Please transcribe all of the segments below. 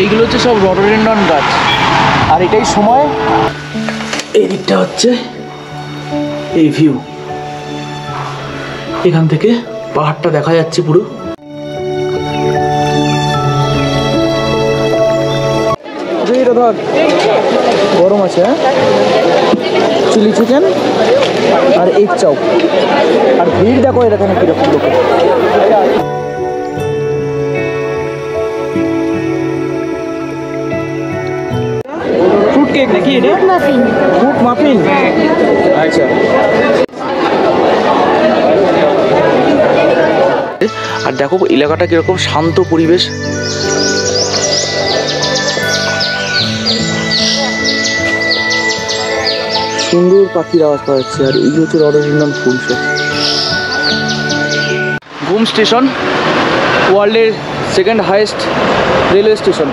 এইগুলো হচ্ছে সব রডোডেন্ড্রন গাছ। আর এটাই সময়। এই দিকটা হচ্ছে এই ভিউ, এখান থেকে পাহাড়টা দেখা যাচ্ছে পুরো। গরম আছে, হ্যাঁ, চিলি চিকেন আর এগ চাউ। আর ভিড় দেখো এখানে কিরকম লোক। ফ্রুট কেক নাকি এটা? Fruit muffin. আচ্ছা। আর দেখো এলাকাটা কিরকম শান্ত পরিবেশ। সুন্দর পাখির আওয়াজ পাওয়া যাচ্ছে। আর এই হচ্ছে রডোডেন্ড্রন ফুল সব। ঘুম স্টেশন ওয়ার্ল্ডের সেকেন্ড হাইয়েস্ট রেলওয়ে স্টেশন।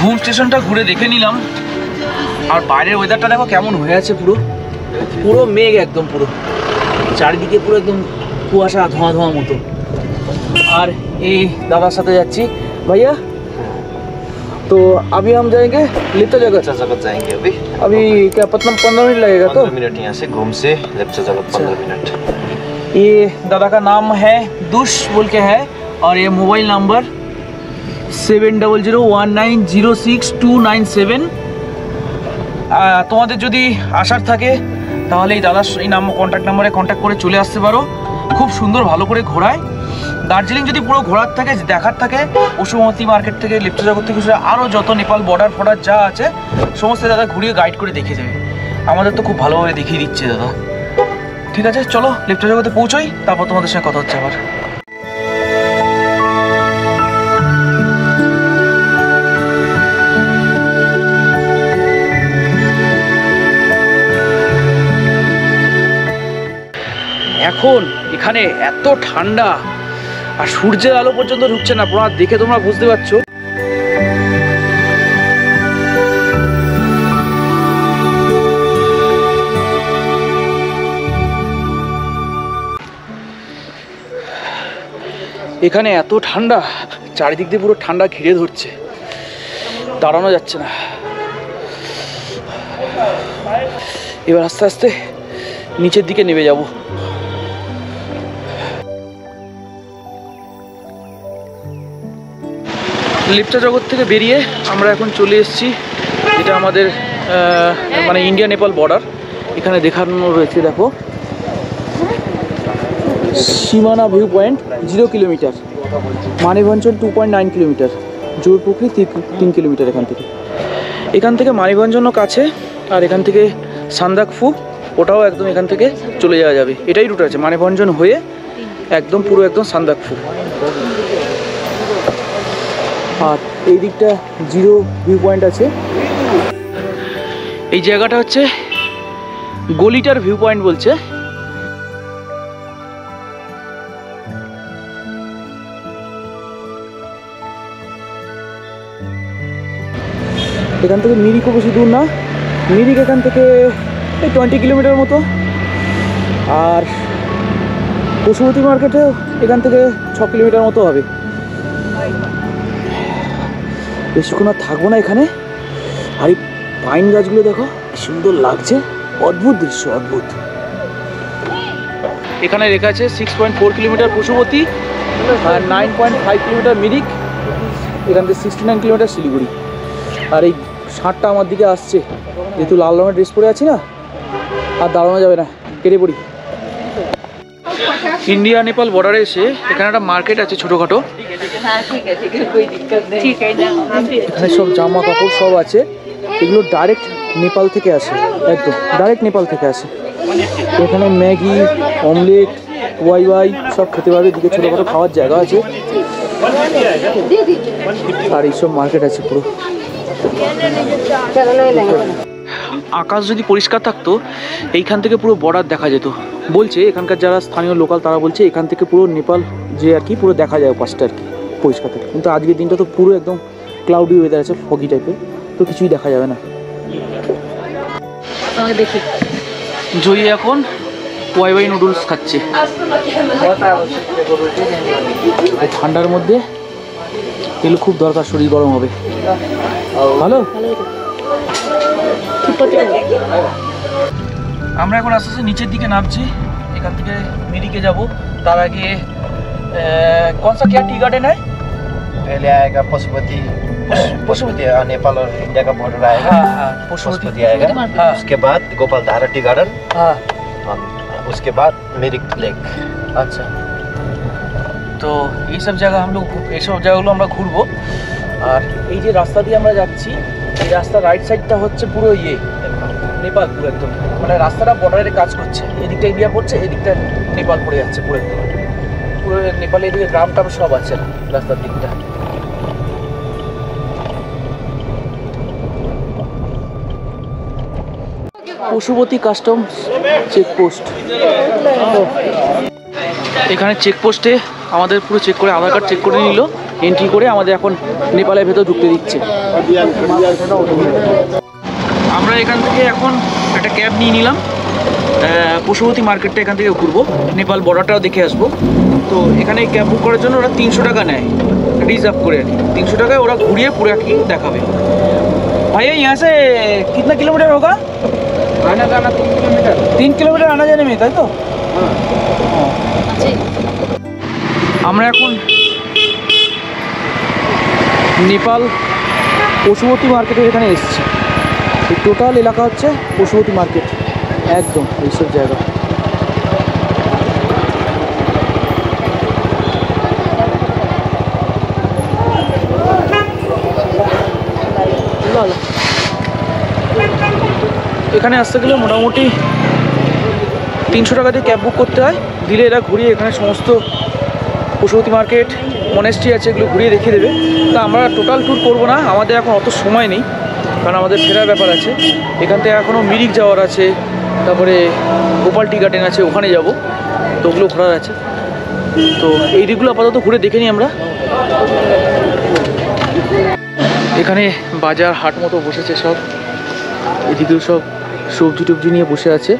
ঘুম স্টেশনটা ঘুরে দেখে নিলাম। আর বাইরের ওয়েদারটা দেখো কেমন হয়ে আছে, পুরো পুরো মেঘ, একদম পুরো চারিদিকে পুরো একদম কুয়াশা, ধোঁয়া ধোঁয়া মতো। আর এই দাদার সাথে যাচ্ছি। भैया तो अभी हम जाएंगे लिप्ता जगत। जाएंगे अभी क्या 15 मिनट लगेगा? 15 मिनट यहाँ से घूम से लिप्ता जगत 15 मिनट। ये दादा का नाम है दुश बोल के है। और ये मोबाइल नंबर 7001906297। তোমাদের যদি আসার থাকে তাহলে এই দাদার এই কন্ট্যাক্ট নাম্বারে কন্ট্যাক্ট করে চলে আসতে পারো। খুব সুন্দর, ভালো করে ঘোরায়। দার্জিলিং যদি পুরো ঘোরার থাকে, দেখার থাকে, পশুমতি মার্কেট থেকে লিপ্তা জগৎ থেকে আরও যত নেপাল বর্ডার ফর্ডার যা আছে সমস্ত দাদা ঘুরিয়ে গাইড করে দেখে যাবে। আমাদের তো খুব ভালোভাবে দেখিয়ে দিচ্ছে দাদা। ঠিক আছে, চলো লিপ্তা জগতে পৌঁছোই, তারপর তোমাদের সঙ্গে কথা হচ্ছে আবার। এখন এখানে এত ঠান্ডা আর সূর্যের আলো পর্যন্ত ঢুকছে না, পুরো দেখে তোমরা বুঝতে পারছো। এখানে এত ঠান্ডা, চারিদিক দিয়ে পুরো ঠান্ডা ঘিরে ধরছে, দাঁড়ানো যাচ্ছে না। এবার আস্তে আস্তে নিচের দিকে নেমে যাব। লিপ্তা জগৎ থেকে বেরিয়ে আমরা এখন চলে এসেছি, এটা আমাদের মানে ইন্ডিয়া নেপাল বর্ডার। এখানে দেখানো রয়েছে, দেখো Simana view point 0 kilometre, Maneybhanjan 2.9 kilometre, Jorpokhri 3 kilometre. এখান থেকে মানিভঞ্জনও কাছে। আর এখান থেকে সান্দাকফু, ওটাও একদম এখান থেকে চলে যাওয়া যাবে। এটাই রুট আছে, মানিভঞ্জন হয়ে একদম পুরো একদম সান্দাকফু। আর এই দিকটা 0 ভিউ পয়েন্ট আছে। এই জায়গাটা হচ্ছে গলিটার ভিউ পয়েন্ট বলছে। এখান থেকে মিরিকও বেশি দূর না, মিরিক এখান থেকে 20 কিলোমিটার মতো। আর পশুপতি মার্কেটেও এখান থেকে 6 কিলোমিটার মতো হবে। বেশিক্ষণ আর থাকবো না এখানে। আর এই পাইন গাছগুলো দেখো কি সুন্দর লাগছে, অদ্ভুত দৃশ্য, অদ্ভুত। এখানে লেখা আছে 6.4 কিলোমিটার পশুপতি আর 9.5 কিলোমিটার মিরিক। এখান থেকে 69 কিলোমিটার শিলিগুড়ি। আর এই ষাঁড়টা আমার দিকে আসছে, যেহেতু লাল রঙের ড্রেস পরে আছি না, আর দাঁড়ানো যাবে না, কেটে পড়ি। ইন্ডিয়া নেপাল বর্ডারে এসে এখানে একটা মার্কেট আছে ছোটোখাটো। এখানে সব জামা কাপড় সব আছে, এগুলো ডাইরেক্ট নেপাল থেকে আসে, একদম ডাইরেক্ট নেপাল থেকে আসে। এখানে ম্যাগি, অমলেট, ওয়াই সব খেতে পারবে। এদিকে ছোটোখাটো খাওয়ার জায়গা আছে। আর এইসব মার্কেট আছে পুরো। আকাশ যদি পরিষ্কার থাকতো এইখান থেকে পুরো বর্ডার দেখা যেত। বলছে এখানকার যারা স্থানীয় লোকাল তারা বলছে এখান থেকে পুরো নেপাল যে আর কি পুরো দেখা যায় পাশটা আর কি পরিষ্কার থাকে। কিন্তু আজকের দিনটা তো পুরো একদম ক্লাউডি ওয়েদার আছে, ফগি টাইপের, তো কিছুই দেখা যাবে না। দেখি জয়ী এখন ওয়াই নুডলস খাচ্ছে ঠান্ডার মধ্যে, এগুলো খুব দরকার, শরীর গরম হবে। ভালো। আমরা এখন আস্তে আস্তে নিচের দিকে নামছি, এখান থেকে মিরিকে যাব। তার আগে कौन सा क्या टी गार्डन है? पहले आएगा पशुपति। पशुपति नेपाल और इंडिया का बॉर्डर आएगा। हाँ, पशुपति आएगा। हाँ। उसके बाद गोपाल धारा टी गार्डन। हाँ, उसके बाद मिरिक लेक। আচ্ছা। তো এইসব জায়গা এইসব জায়গাগুলো আমরা ঘুরবো। আর এই যে রাস্তা দিয়ে আমরা যাচ্ছি, এই রাস্তার রাইট সাইডটা হচ্ছে পুরো নেপাল, পুরো একদম মানে রাস্তাটা বর্ডারে কাজ করছে। এদিকটা ইন্ডিয়া পড়ছে, এদিকটা নেপাল পড়ে যাচ্ছে পুরো একদম। পুরো নেপালে এদিকে গ্রাম টাম সব আছে রাস্তার দিকটা। Pashupati customs checkpost. এখানে চেকপোস্টে আমাদের পুরো চেক করে, আধার কার্ড চেক করে নিল, এন্ট্রি করে আমাদের এখন নেপালের ভেতর ঢুকতে দিচ্ছে। আমরা এখান থেকে এখন একটা ক্যাব নিয়ে নিলাম, পশুপতি মার্কেটটা এখান থেকে ঘুরবো, নেপাল বর্ডারটাও দেখে আসবো। তো এখানে ক্যাব বুক করার জন্য ওরা 300 টাকা নেয় রিজার্ভ করে আর কি। 300 টাকায় ওরা ঘুরিয়ে পুরো কি দেখাবে। ভাইয়া यहाँ से कितना किलोमीटर होगा? आना जाना 3 किलोमीटर। 3 किलोमीटर आना जाने में, তাই তো? আমরা এখন নেপাল পশুপতি মার্কেটের এখানে এসেছি। এই টোটাল এলাকা হচ্ছে পশুপতি মার্কেট, একদম এইসব জায়গা। এখানে আসতে গেলে মোটামুটি 300 টাকা দিয়ে ক্যাব বুক করতে হয়, দিলে এরা ঘুরিয়ে এখানে সমস্ত পশুপতি মার্কেট, মনেস্ট্রি আছে, এগুলো ঘুরিয়ে দেখিয়ে দেবে। তা আমরা টোটাল ট্যুর করবো না, আমাদের এখন অত সময় নেই, কারণ আমাদের ফেরার ব্যাপার আছে। এখান থেকে এখনও মিরিক যাওয়ার আছে, তারপরে গোপাল টি গার্ডেন আছে, ওখানে যাব, তো ওগুলো ঘোরার আছে। তো এই দিকগুলো আপাতত ঘুরে দেখে নিই আমরা। এখানে বাজার হাট মতো বসেছে সব, এদিকেও সব সবজি টবজি নিয়ে বসে আছে,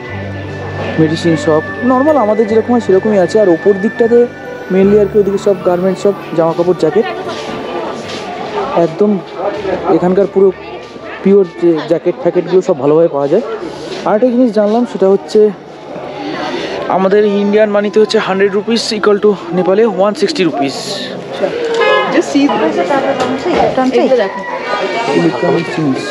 মেডিসিন সব নর্মাল আমাদের যেরকম হয় সেরকমই আছে। আর ওপর দিকটাতে মেনলি আর কি ওদিকে সব গার্মেন্টস, সব জামা কাপড়, জ্যাকেট, একদম এখানকার পুরো পিওর যে জ্যাকেট ফ্যাকেটগুলো সব ভালোভাবে পাওয়া যায়। আর একটা জিনিস জানলাম, সেটা হচ্ছে আমাদের ইন্ডিয়ান মানিতে হচ্ছে 100 রুপিস ইকুয়াল টু নেপালে 160 রুপিস। ইলেকট্রনিক জিনিস।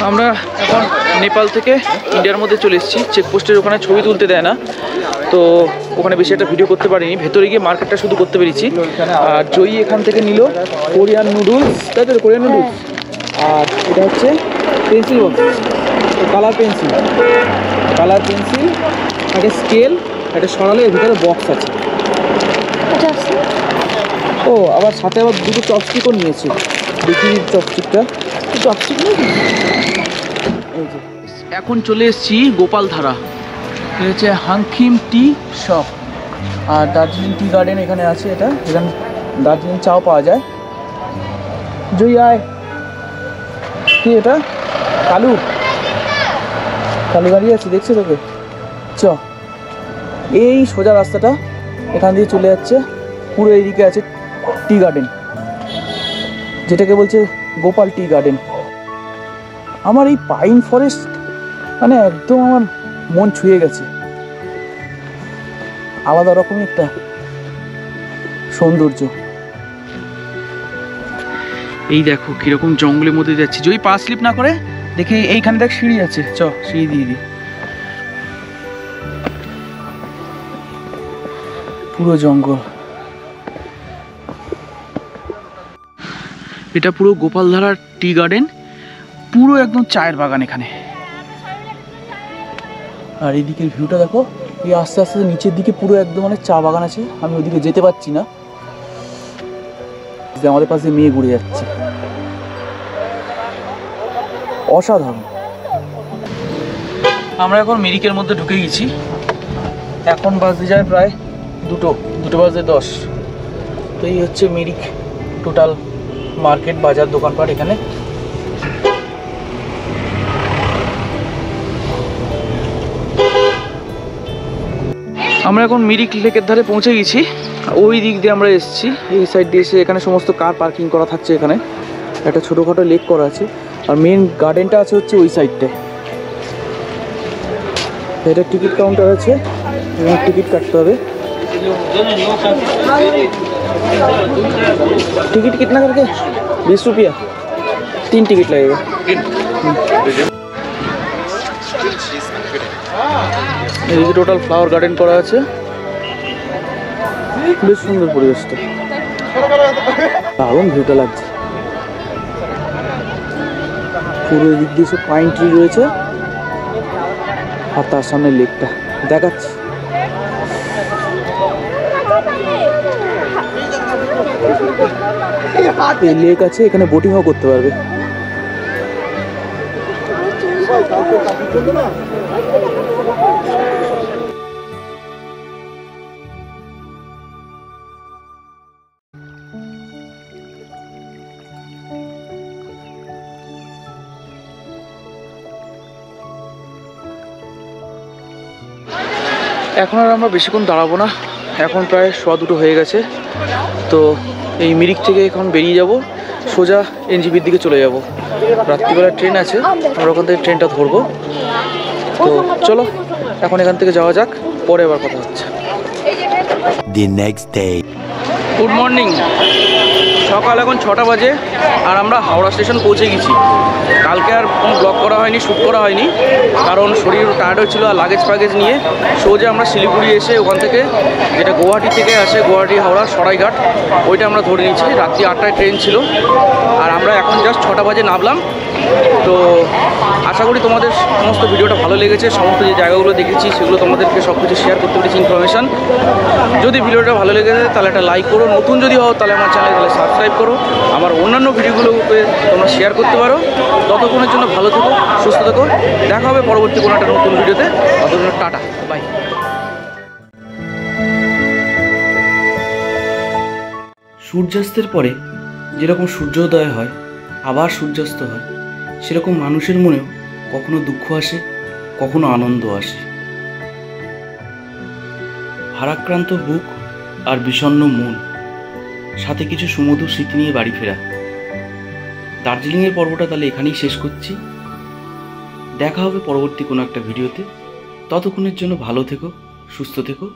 আমরা এখন নেপাল থেকে ইন্ডিয়ার মধ্যে চলে এসেছি। চেকপোস্টের ওখানে ছবি তুলতে দেয় না, তো ওখানে বেশি একটা ভিডিও করতে পারিনি। ভেতরে গিয়ে মার্কেটটা শুধু করতে পেরেছি। আর জয়ী এখান থেকে নিল কোরিয়ান নুডলস, তাই তো কোরিয়ান নুডলস। আর এটা হচ্ছে পেন্সিল বক্স, কালার পেন্সিল, একটা স্কেল, একটা সরালে এর ভিতরে বক্স আছে। ও আবার সাথে আবার দুটো চপস্টিকও নিয়েছি, দেখি চপস্টিকটা। চপস্টিক নেই। এখন চলে এসেছি গোপাল ধারা, এটা হচ্ছে হাংখিম টি শপ। আর দার্জিলিং টি গার্ডেন এখানে আছে, এখানে দার্জিলিং চাও পাওয়া যায়। জয়ী আয়, কি এটা? কালু দাঁড়িয়ে আছে, দেখছে তোকে? চ, এই সোজা রাস্তাটা এখান দিয়ে চলে যাচ্ছে, পুরো এইদিকে আছে টি গার্ডেন, যেটাকে বলছে গোপাল টি গার্ডেন। আমার এই পাইন ফরেস্ট মানে একদম আমার মন ছুঁয়ে গেছে, আলাদা রকমই একটা সৌন্দর্য। এই দেখো কিরকম জঙ্গলের মধ্যে যাচ্ছি, যদি পা স্লিপ না করে দেখে। এইখানে দেখ সিঁড়ি আছে, চ সিঁড়ি দিয়ে দিই। পুরো জঙ্গল, এটা পুরো গোপালধারার টি গার্ডেন, পুরো একদম চায়ের বাগান এখানে। আর এইদিকের ভিউটা দেখো, এই আস্তে আস্তে নিচের দিকে পুরো একদম মানে চা বাগান আছে। আমি ওইদিকে যেতে পারছি না, আমাদের পাশে মেয়ে ঘুরে যাচ্ছে। অসাধারণ। আমরা এখন মিরিকের মধ্যে ঢুকে গেছি। এখন বাজে যায় প্রায় 2:10 তো এই হচ্ছে মিরিক টোটাল মার্কেট, বাজার, দোকানপাট এখানে। আমরা এখন মিরিক লেকের ধারে পৌঁছে গেছি। ওই দিক দিয়ে আমরা এসেছি, এই সাইড দিয়ে এসে এখানে সমস্ত কার পার্কিং করা থাকছে। এখানে একটা ছোটোখাটো লেক করা আছে, আর মেন গার্ডেনটা আছে হচ্ছে ওই সাইডটায়। এটা টিকিট কাউন্টার আছে এবং টিকিট কাটতে হবে। टिकट कितना करके? 20 रुपया, 3 टिकट लगेगा। এদিকে টোটাল ফ্লাওয়ার গার্ডেন করা আছে, বেশ সুন্দর পরিবেশটা, দারুণ ভিউটা লাগছে। পুরো এদিক দিয়ে সব পাইন ট্রি রয়েছে, আর তার সামনে লেকটা দেখাচ্ছে। এই লেক আছে, এখানে বোটিংও করতে পারবে। এখন আর আমরা বেশিক্ষণ দাঁড়াবো না, এখন প্রায় 2:15 হয়ে গেছে। তো এই মিরিক থেকে এখন বেরিয়ে যাব, সোজা এনজিপির দিকে চলে যাব। রাত্রিবেলা ট্রেন আছে, আমরা ওখান থেকে ট্রেনটা ধরবো। তো চলো এখন এখান থেকে যাওয়া যাক, পরে আবার কথা হচ্ছে। গুড মর্নিং, সকাল এখন 6টা বাজে, আর আমরা হাওড়া স্টেশন পৌঁছে গেছি। কালকে আর কোনো ব্লগ করা হয়নি, শ্যুট করা হয়নি, কারণ শরীর টায়ার্ড হচ্ছিলো। আর লাগেজ ফ্যাগেজ নিয়ে সোজা আমরা শিলিগুড়ি এসে ওখান থেকে, যেটা গুয়াহাটি থেকে আসে, গুয়াহাটি হাওড়া সরাইঘাট, ওইটা আমরা ধরে নিয়েছি। রাত্রি 8টায় ট্রেন ছিল, আর আমরা এখন জাস্ট 6টা বাজে নামলাম। তো আশা করি তোমাদের সমস্ত ভিডিওটা ভালো লেগেছে। সমস্ত যে জায়গাগুলো দেখেছি সেগুলো তোমাদেরকে সব কিছু শেয়ার করতে পেরেছি, ইনফরমেশান। যদি ভিডিওটা ভালো লেগেছে তাহলে একটা লাইক করো, নতুন যদি হও তাহলে আমার চ্যানেল তাহলে সাবস্ক্রাইব করো, আমার অন্যান্য ভিডিওগুলোকে তোমরা শেয়ার করতে পারো। ততক্ষণের জন্য ভালো থেকো, সুস্থ থেকো, দেখা হবে পরবর্তী কোনো একটা নতুন ভিডিওতে। ততক্ষণ টাটা, বাই। সূর্যাস্তের পরে যেরকম সূর্যোদয় হয়, আবার সূর্যাস্ত হয়, সেরকম মানুষের মনেও কখনো দুঃখ আসে, কখনো আনন্দ আসে। ভারাক্রান্ত বুক আর বিষণ্ণ মন, সাথে কিছু সুমধুর স্মৃতি নিয়ে বাড়ি ফেরা। দার্জিলিংয়ের পর্বটা তাহলে এখানেই শেষ করছি। দেখা হবে পরবর্তী কোনো একটা ভিডিওতে। ততক্ষণের জন্য ভালো থেকো, সুস্থ থেকো,